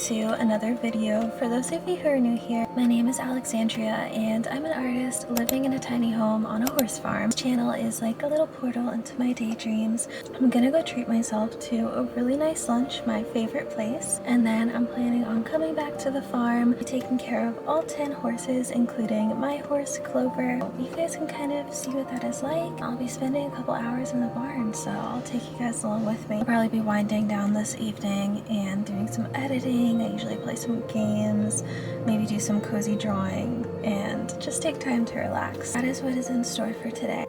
to another video. For those of you who are new here, my name is Alexandria and I'm an artist living in a tiny home on a horse farm. This channel is like a little portal into my daydreams. I'm gonna go treat myself to a really nice lunch, my favorite place, and then I'm planning on coming back to the farm, taking care of all 10 horses, including my horse Clover. You guys can kind of see what that is like. I'll be spending a couple hours in the barn, so I'll take you guys along with me. I'll probably be winding down this evening and doing some editing. I usually play some games, maybe do some cozy drawing, and just take time to relax. That is what is in store for today.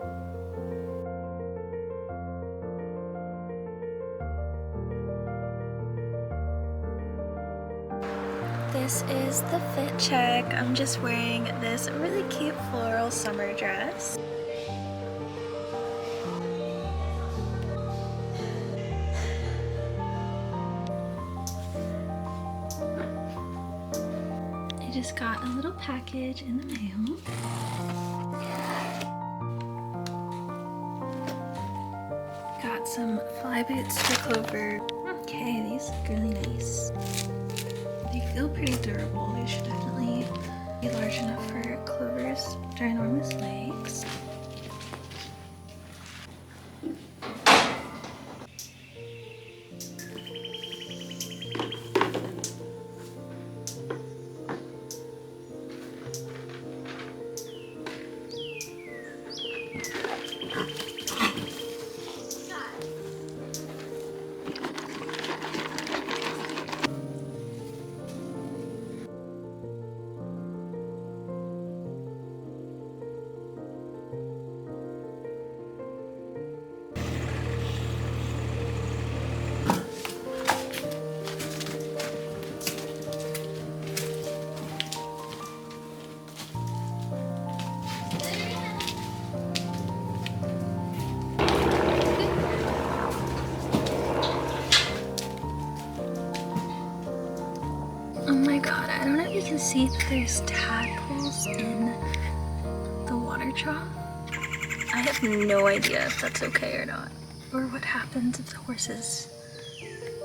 This is the fit check. I'm just wearing this really cute floral summer dress. I just got a little package in the mail. Got some fly boots for Clover. Okay, these look really nice. They feel pretty durable. They should definitely be large enough for Clover's ginormous legs. Oh my god, I don't know if you can see that there's tadpoles in the water trough. I have no idea if that's okay or not, or what happens if the horses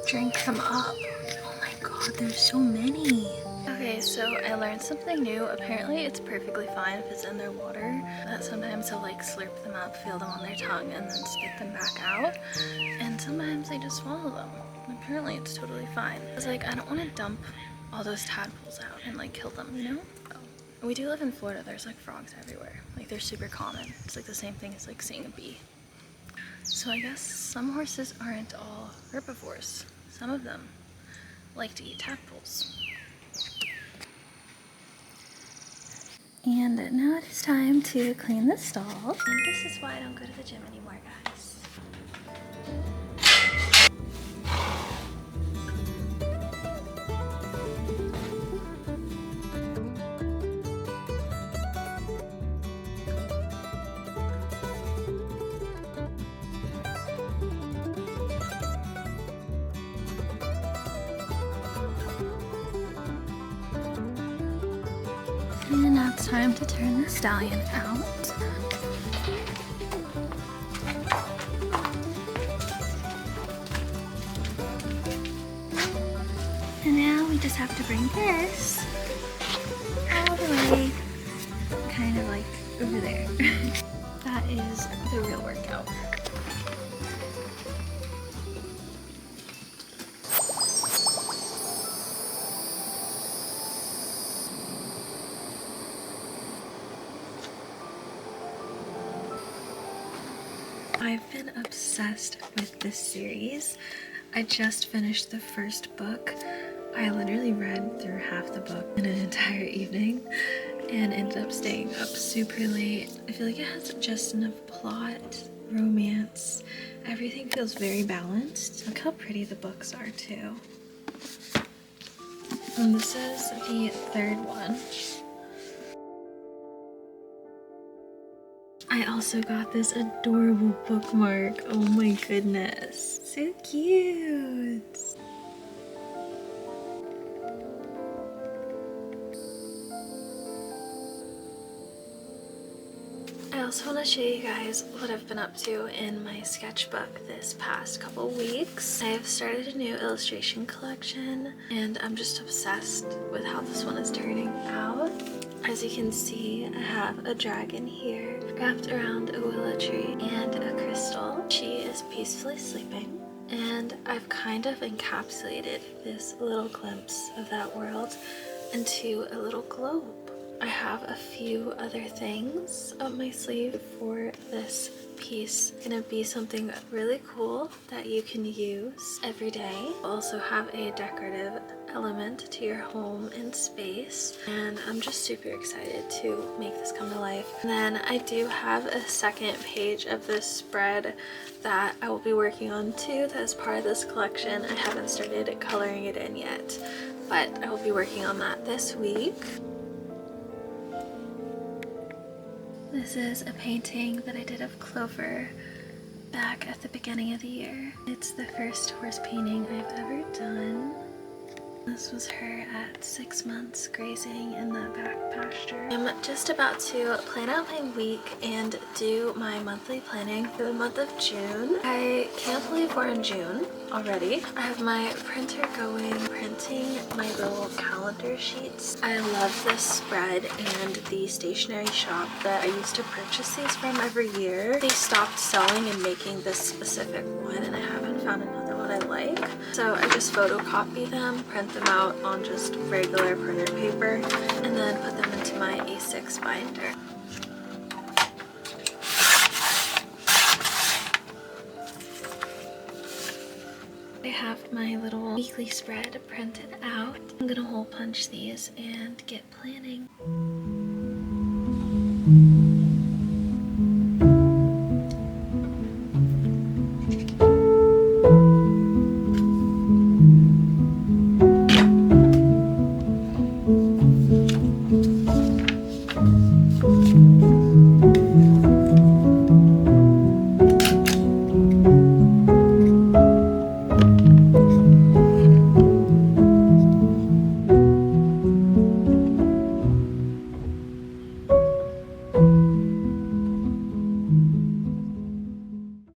drink them up. Oh my god, there's so many. Okay, so I learned something new. Apparently it's perfectly fine if it's in their water, that sometimes they'll like slurp them up, feel them on their tongue, and then spit them back out, and sometimes they just swallow them. Apparently it's totally fine. I was like, I don't want to dump all those tadpoles out and like kill them, you know? We do live in Florida. There's like frogs everywhere. Like they're super common. It's like the same thing as like seeing a bee. So I guess some horses aren't all herbivores. Some of them like to eat tadpoles. And now it is time to clean the stall. And this is why I don't go to the gym anymore, guys. And now it's time to turn the stallion out. And now we just have to bring this all the way, kind of like over there. That is the real workout. I've been obsessed with this series. I just finished the first book. I literally read through half the book in an entire evening and ended up staying up super late. I feel like it has just enough plot, romance. Everything feels very balanced. Look how pretty the books are too. And this is the third one. I also got this adorable bookmark. Oh my goodness. So cute. also want to show you guys what I've been up to in my sketchbook this past couple weeks. I have started a new illustration collection and I'm just obsessed with how this one is turning out. As you can see, I have a dragon here wrapped around a willow tree and a crystal. She is peacefully sleeping, and I've kind of encapsulated this little glimpse of that world into a little globe. I have a few other things up my sleeve for this piece. It's gonna be something really cool that you can use every day. Also have a decorative element to your home and space, and I'm just super excited to make this come to life. And then I do have a second page of this spread that I will be working on too, that is part of this collection. I haven't started coloring it in yet, but I will be working on that this week. This is a painting that I did of Clover back at the beginning of the year. It's the first horse painting I've ever done. This was her at 6 months grazing in the back pasture. I'm just about to plan out my week and do my monthly planning for the month of June. I can't believe we're in June already. I have my printer going, printing my little calendar sheets. I love this spread and the stationery shop that I used to purchase these from every year. They stopped selling and making this specific one, and I haven't found another one I like. So I just photocopy them, print them out on just regular printer paper, and then put them into my A6 binder. I have my little weekly spread printed out. I'm gonna hole punch these and get planning.